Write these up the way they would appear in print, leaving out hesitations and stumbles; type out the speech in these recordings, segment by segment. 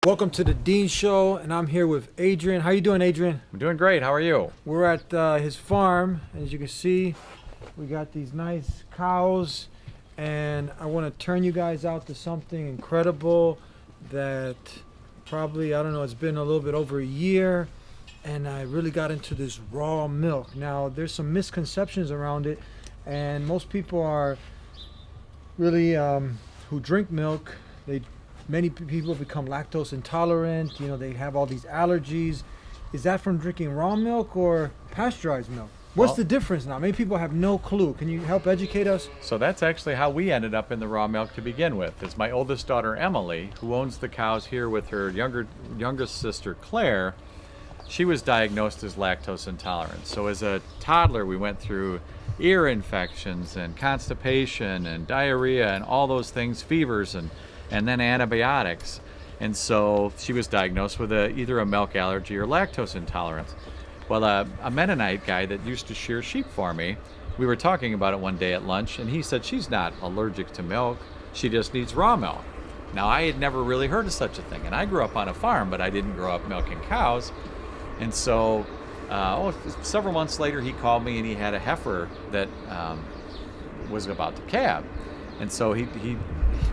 Welcome to the Dean Show, and I'm here with Adrian. How you doing, Adrian? I'm doing great. How are you? We're at his farm. As you can see, we got these nice cows, and I want to turn you guys out to something incredible that probably, I don't know, it's been a little bit over a year, and I really got into this raw milk. Now, there's some misconceptions around it, and most people are really, who drink milk, many people become lactose intolerant. You know, they have all these allergies. Is that from drinking raw milk or pasteurized milk? What's the difference now? Many people have no clue. Can you help educate us? So that's actually how we ended up in the raw milk to begin with. It's my oldest daughter, Emily, who owns the cows here with her youngest sister, Claire. She was diagnosed as lactose intolerant. So as a toddler, we went through ear infections and constipation and diarrhea and all those things, fevers and then antibiotics. And so she was diagnosed with either a milk allergy or lactose intolerance. Well, a Mennonite guy that used to shear sheep for me, we were talking about it one day at lunch, and he said she's not allergic to milk, she just needs raw milk. Now, I had never really heard of such a thing, and I grew up on a farm, but I didn't grow up milking cows. And so several months later, he called me, and he had a heifer that was about to calve. And so he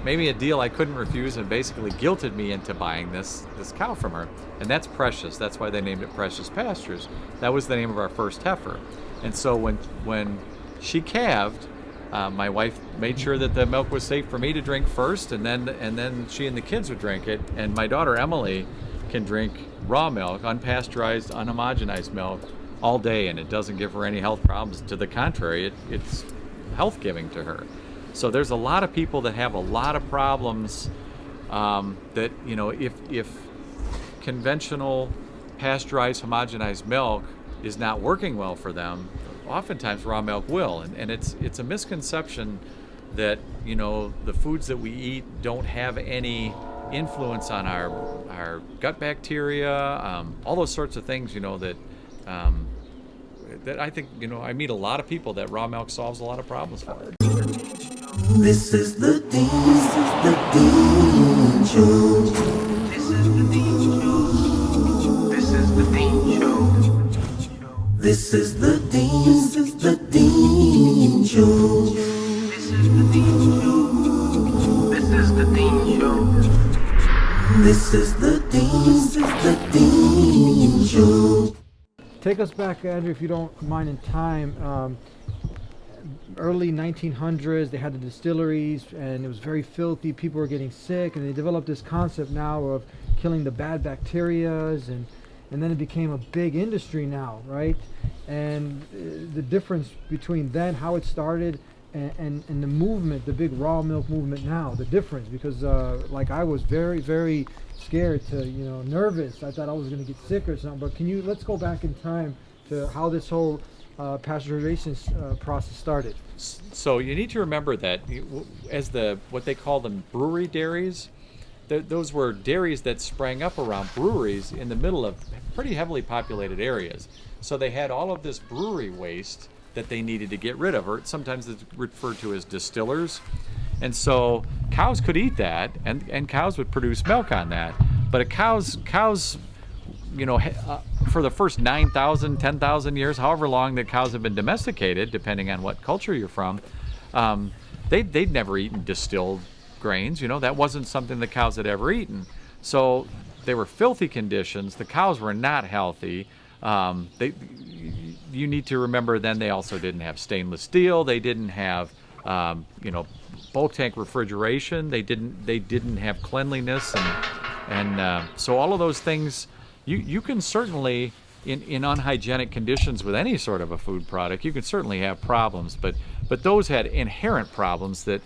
made me a deal I couldn't refuse and basically guilted me into buying this cow from her. And that's Precious. That's why they named it Precious Pastures. That was the name of our first heifer. And so when she calved, my wife made sure that the milk was safe for me to drink first, and then she and the kids would drink it. And my daughter Emily can drink raw milk, unpasteurized, unhomogenized milk all day, and it doesn't give her any health problems. To the contrary, it's health-giving to her. So there's a lot of people that have a lot of problems that, you know, if conventional pasteurized homogenized milk is not working well for them, oftentimes raw milk will. And it's a misconception that, you know, the foods that we eat don't have any influence on our gut bacteria, all those sorts of things, you know, that I think, you know, I meet a lot of people that raw milk solves a lot of problems for. This is the Dean Show. This is the Dean Show. This is the Dean Show. This is the Dean Show. This is the Dean Show. This is the Dean Show. This is the Dean Show. Take us back, Andrew, if you don't mind, in time. Early 1900s, they had the distilleries, and it was very filthy. People were getting sick, and they developed this concept now of killing the bad bacterias, and then it became a big industry now, right? And the difference between then, how it started, and the movement, the big raw milk movement now, the difference, because like I was very, very scared to, you know, nervous. I thought I was going to get sick or something. But let's go back in time to how this whole pasteurization process started. So you need to remember that as what they call them brewery dairies, those were dairies that sprang up around breweries in the middle of pretty heavily populated areas. So they had all of this brewery waste that they needed to get rid of, or sometimes it's referred to as distillers. And so cows could eat that, and cows would produce milk on that. But cows, you know, for the first 9,000, 10,000 years, however long the cows have been domesticated, depending on what culture you're from, they'd never eaten distilled grains. You know, that wasn't something the cows had ever eaten. So they were filthy conditions. The cows were not healthy. You need to remember then they also didn't have stainless steel. They didn't have, you know, bulk tank refrigeration. They didn't have cleanliness, and so all of those things. You can certainly, in unhygienic conditions with any sort of a food product, you can certainly have problems. But those had inherent problems that,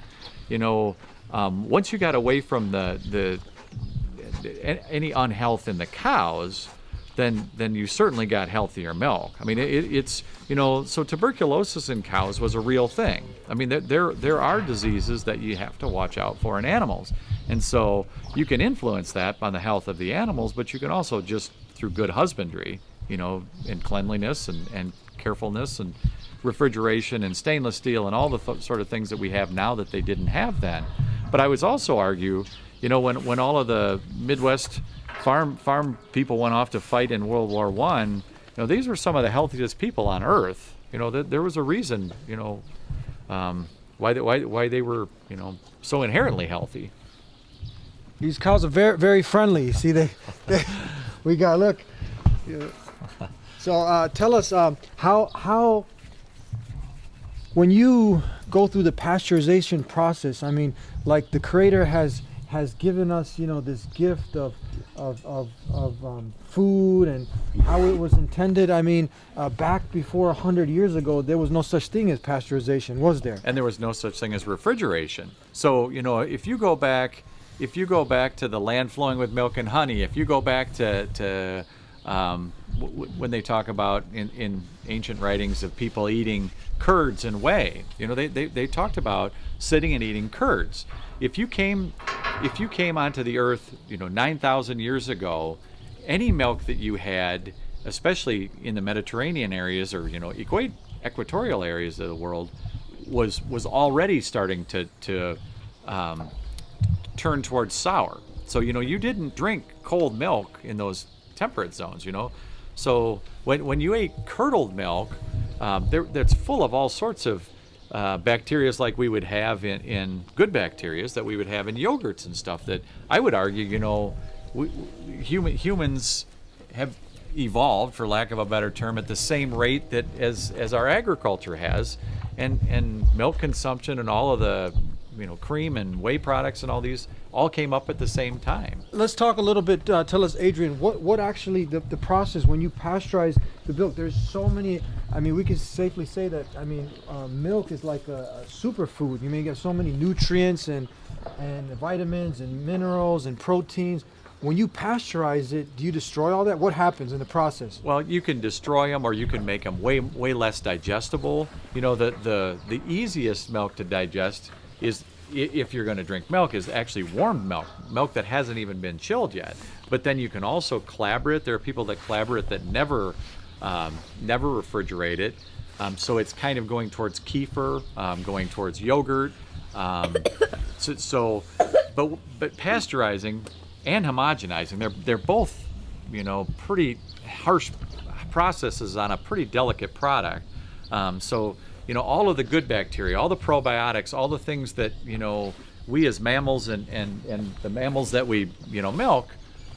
you know, once you got away from any unhealth in the cows, then you certainly got healthier milk. I mean, it's, you know, so tuberculosis in cows was a real thing. I mean, there are diseases that you have to watch out for in animals. And so you can influence that on the health of the animals, but you can also just through good husbandry, you know, and cleanliness and carefulness and refrigeration and stainless steel and all the sort of things that we have now that they didn't have then. But I would also argue, You know, when all of the Midwest farm people went off to fight in World War I, you know, these were some of the healthiest people on earth. You know, there was a reason, you know, why they were, you know, so inherently healthy. These cows are very, very friendly. See, they we got, look. So tell us how when you go through the pasteurization process, I mean, like the Creator has given us, you know, this gift of food and how it was intended. I mean, back before 100 years ago, there was no such thing as pasteurization, was there? And there was no such thing as refrigeration. So, you know, if you go back to the land flowing with milk and honey, if you go back to when they talk about in ancient writings of people eating curds and whey, you know, they talked about sitting and eating curds. If you came onto the earth, you know, 9,000 years ago, any milk that you had, especially in the Mediterranean areas or, you know, equatorial areas of the world, was already starting to turn towards sour. So, you know, you didn't drink cold milk in those temperate zones, you know. So when you ate curdled milk, that's full of all sorts of bacteria like we would have in good bacteria that we would have in yogurts and stuff, that I would argue, you know, humans have evolved, for lack of a better term, at the same rate that as our agriculture has, and milk consumption and all of the, you know, cream and whey products and all these all came up at the same time. Let's talk a little bit. Tell us, Adrian, what actually the process when you pasteurize the milk? There's so many. I mean, we can safely say that. I mean, milk is like a superfood. You may get so many nutrients and vitamins and minerals and proteins. When you pasteurize it, do you destroy all that? What happens in the process? Well, you can destroy them, or you can make them way less digestible. You know, the easiest milk to digest is, if you're going to drink milk, is actually warmed milk that hasn't even been chilled yet. But then you can also clabber it. There are people that clabber it that never refrigerate it. So it's kind of going towards kefir, going towards yogurt. But pasteurizing and homogenizing, they're both, you know, pretty harsh processes on a pretty delicate product. So, you know, all of the good bacteria, all the probiotics, all the things that, you know, we as mammals and the mammals that we, you know, milk,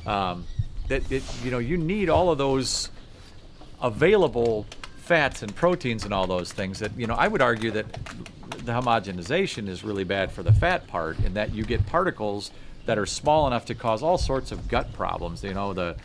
you know, you need all of those available fats and proteins and all those things that, you know, I would argue that the homogenization is really bad for the fat part, in that you get particles that are small enough to cause all sorts of gut problems. You know,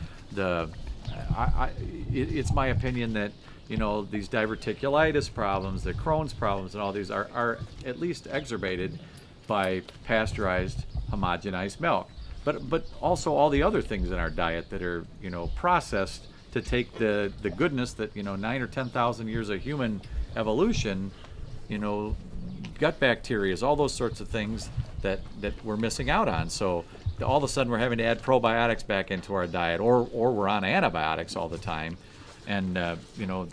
it's my opinion that, you know, these diverticulitis problems, the Crohn's problems, and all these are at least exacerbated by pasteurized, homogenized milk. But also all the other things in our diet that are, you know, processed to take the goodness that, you know, 9,000 or 10,000 years of human evolution, you know, gut bacteria, all those sorts of things that we're missing out on. So all of a sudden we're having to add probiotics back into our diet, or we're on antibiotics all the time. And you know,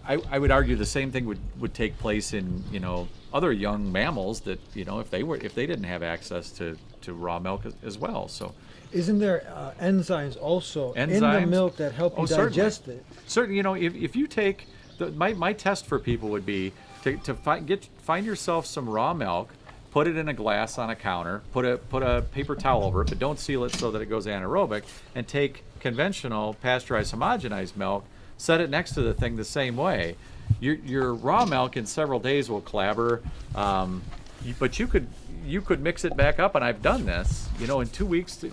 I would argue the same thing would take place in, you know, other young mammals that, you know, if they didn't have access to raw milk as well. So isn't there enzymes also in the milk that help you digest it? Certainly, you know, if you take my test for people would be to find yourself some raw milk, put it in a glass on a counter, put a paper towel over it, but don't seal it so that it goes anaerobic, and take conventional pasteurized homogenized milk, set it next to the thing the same way. Your raw milk in several days will clabber, but you could mix it back up, and I've done this, you know, in 2 weeks,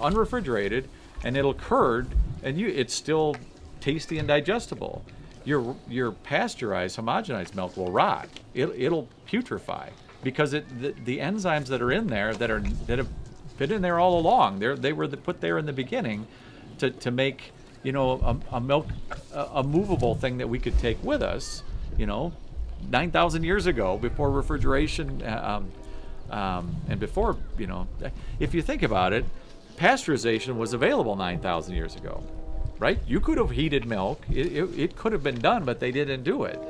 unrefrigerated, and it'll curd, and it's still tasty and digestible. Your pasteurized homogenized milk will rot. It'll putrefy, because the enzymes that are in there that have been in there all along, they were put there in the beginning to make, you know, a milk a movable thing that we could take with us, you know, 9,000 years ago, before refrigeration and before, you know, if you think about it, pasteurization was available 9,000 years ago, right? You could have heated milk. It could have been done, but they didn't do it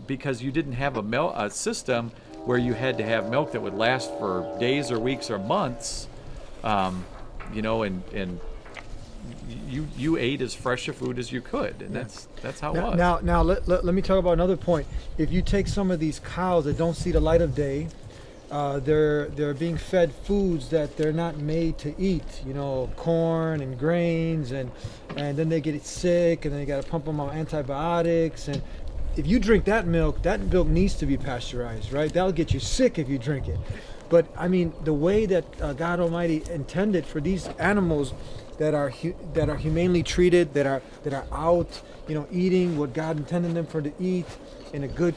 because you didn't have a system where you had to have milk that would last for days or weeks or months, you know, and you ate as fresh a food as you could, and that's how it was. Now let me talk about another point. If you take some of these cows that don't see the light of day, they're being fed foods that they're not made to eat, you know, corn and grains, and then they get sick, and then you got to pump them on antibiotics. And if you drink that milk needs to be pasteurized, right? That'll get you sick if you drink it. But I mean, the way that God Almighty intended for these animals that are humanely treated, that are out, you know, eating what God intended them for to eat in a good,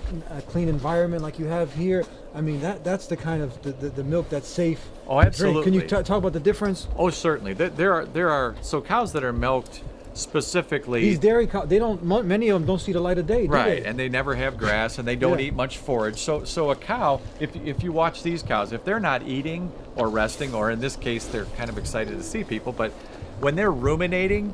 clean environment like you have here. I mean, that's the kind of the milk that's safe. Oh, absolutely. To drink. Can you talk about the difference? Oh, certainly. There are so cows that are milked specifically. These dairy cows, many of them don't see the light of day, do right, they? and they never have grass, and they don't eat much forage. So a cow, if you watch these cows, if they're not eating or resting, or in this case, they're kind of excited to see people, but when they're ruminating,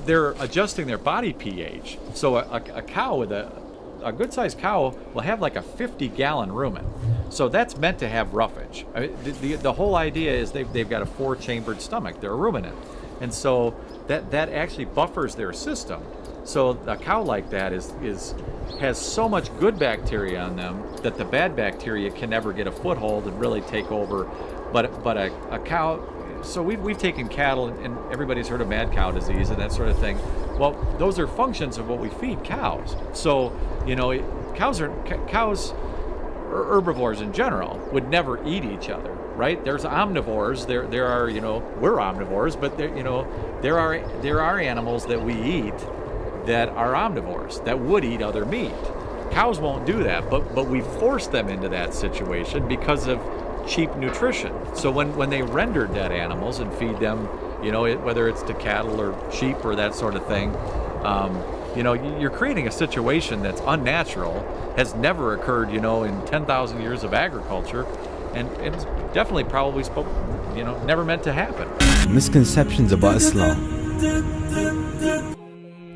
they're adjusting their body pH. So a cow with a good-sized cow will have like a 50-gallon rumen. So that's meant to have roughage. I mean, the whole idea is they've got a 4-chambered stomach. They're a ruminant. And so that actually buffers their system. So a cow like that has so much good bacteria on them that the bad bacteria can never get a foothold and really take over. But a cow, so we've taken cattle, and everybody's heard of mad cow disease and that sort of thing. Well, those are functions of what we feed cows. So, you know, cows, herbivores in general, would never eat each other, right? There's omnivores. There are, you know, we're omnivores, but there, you know, there are animals that we eat that are omnivores that would eat other meat. Cows won't do that, but we force them into that situation because of cheap nutrition. So when they render dead animals and feed them, you know, whether it's to cattle or sheep or that sort of thing, you know, you're creating a situation that's unnatural, has never occurred, you know, in 10,000 years of agriculture, and it's definitely probably, you know, never meant to happen. Misconceptions about Islam.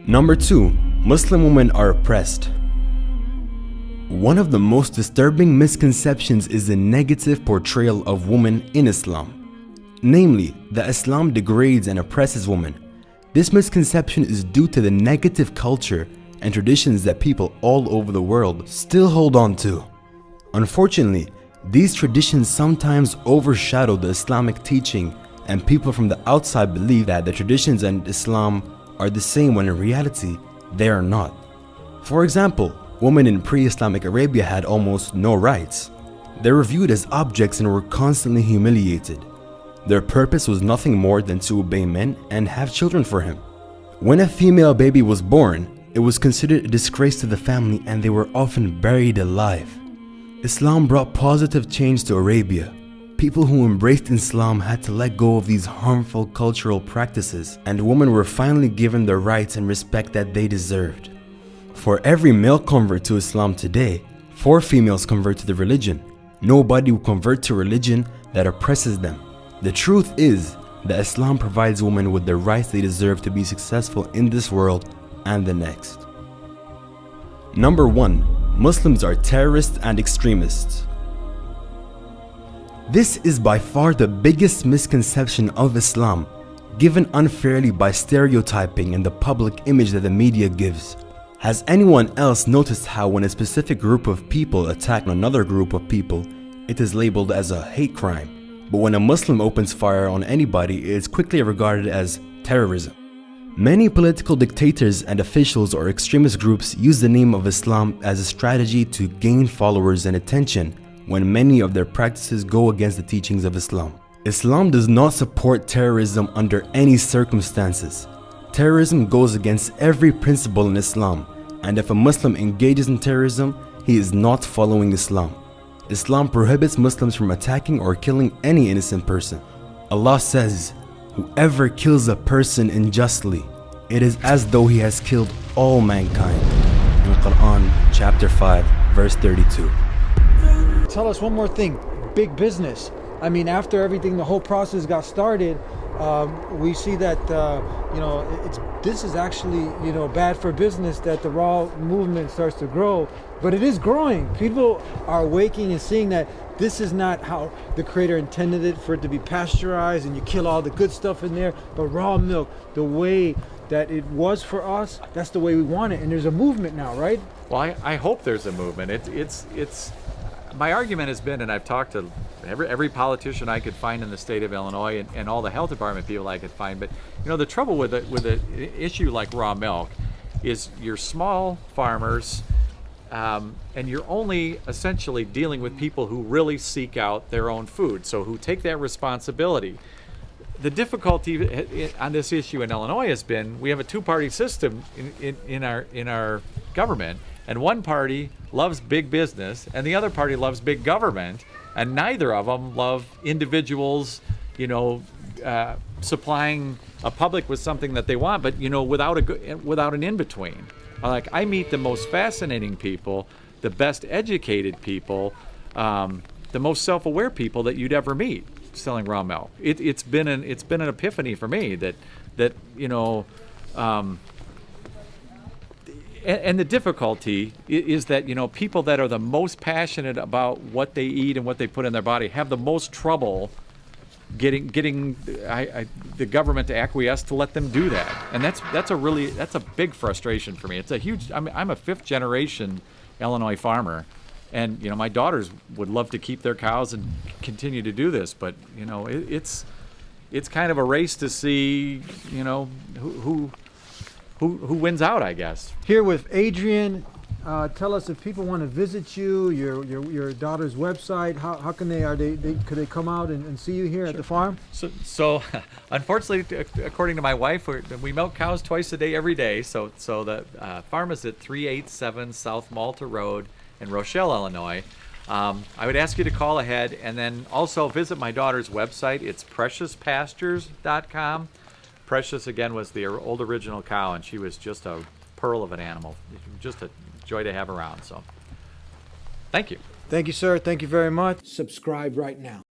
Number 2, Muslim women are oppressed. One of the most disturbing misconceptions is the negative portrayal of women in Islam. Namely, that Islam degrades and oppresses women. This misconception is due to the negative culture and traditions that people all over the world still hold on to. Unfortunately, these traditions sometimes overshadow the Islamic teaching, and people from the outside believe that the traditions and Islam are the same when in reality, they are not. For example, women in pre-Islamic Arabia had almost no rights. They were viewed as objects and were constantly humiliated. Their purpose was nothing more than to obey men and have children for him. When a female baby was born, it was considered a disgrace to the family, and they were often buried alive. Islam brought positive change to Arabia. People who embraced Islam had to let go of these harmful cultural practices, and women were finally given the rights and respect that they deserved. For every male convert to Islam today, 4 females convert to the religion. Nobody will convert to religion that oppresses them. The truth is that Islam provides women with the rights they deserve to be successful in this world and the next. Number 1, Muslims are terrorists and extremists. This is by far the biggest misconception of Islam, given unfairly by stereotyping and the public image that the media gives. Has anyone else noticed how when a specific group of people attack another group of people, it is labeled as a hate crime? But when a Muslim opens fire on anybody, it is quickly regarded as terrorism. Many political dictators and officials or extremist groups use the name of Islam as a strategy to gain followers and attention when many of their practices go against the teachings of Islam. Islam does not support terrorism under any circumstances. Terrorism goes against every principle in Islam, and if a Muslim engages in terrorism, he is not following Islam. Islam prohibits Muslims from attacking or killing any innocent person. Allah says, "Whoever kills a person unjustly, it is as though he has killed all mankind." In Qur'an chapter 5 verse 32. Tell us one more thing. Big business. I mean, after everything, the whole process got started, we see that this is actually bad for business, that the raw movement starts to grow, but it is growing. People are awakening and seeing that this is not how the Creator intended it, for it to be pasteurized and you kill all the good stuff in there, but raw milk, the way that it was for us, that's the way we want it. And there's a movement now, right? Well, I hope there's a movement. It's my argument has been, and I've talked to every politician I could find in the state of Illinois and all the health department people I could find. But the trouble with an issue like raw milk is you're small farmers, and you're only essentially dealing with people who really seek out their own food, so who take that responsibility. The difficulty on this issue in Illinois has been we have a two-party system in our government, and one party loves big business and the other party loves big government, and neither of them love individuals, supplying a public with something that they want, but without an in-between. Like, I meet the most fascinating people, the best educated people, the most self-aware people that you'd ever meet selling raw milk. It's been an epiphany for me that and the difficulty is that people that are the most passionate about what they eat and what they put in their body have the most trouble getting the government to acquiesce to let them do that, and that's a big frustration for me. It's a huge. I'm a fifth generation Illinois farmer, and my daughters would love to keep their cows and continue to do this, but it's kind of a race to see who wins out, I guess. Here with Adrian. Tell us, if people want to visit you, your daughter's website, how can could they come out and see you here at the farm? So unfortunately, according to my wife, we milk cows twice a day, every day. So the farm is at 387 South Malta Road in Rochelle, Illinois. I would ask you to call ahead, and then also visit my daughter's website. It's preciouspastures.com. Precious, again, was the old original cow, and she was just a pearl of an animal. Just a joy to have around. So thank you. Thank you, sir. Thank you very much. Subscribe right now.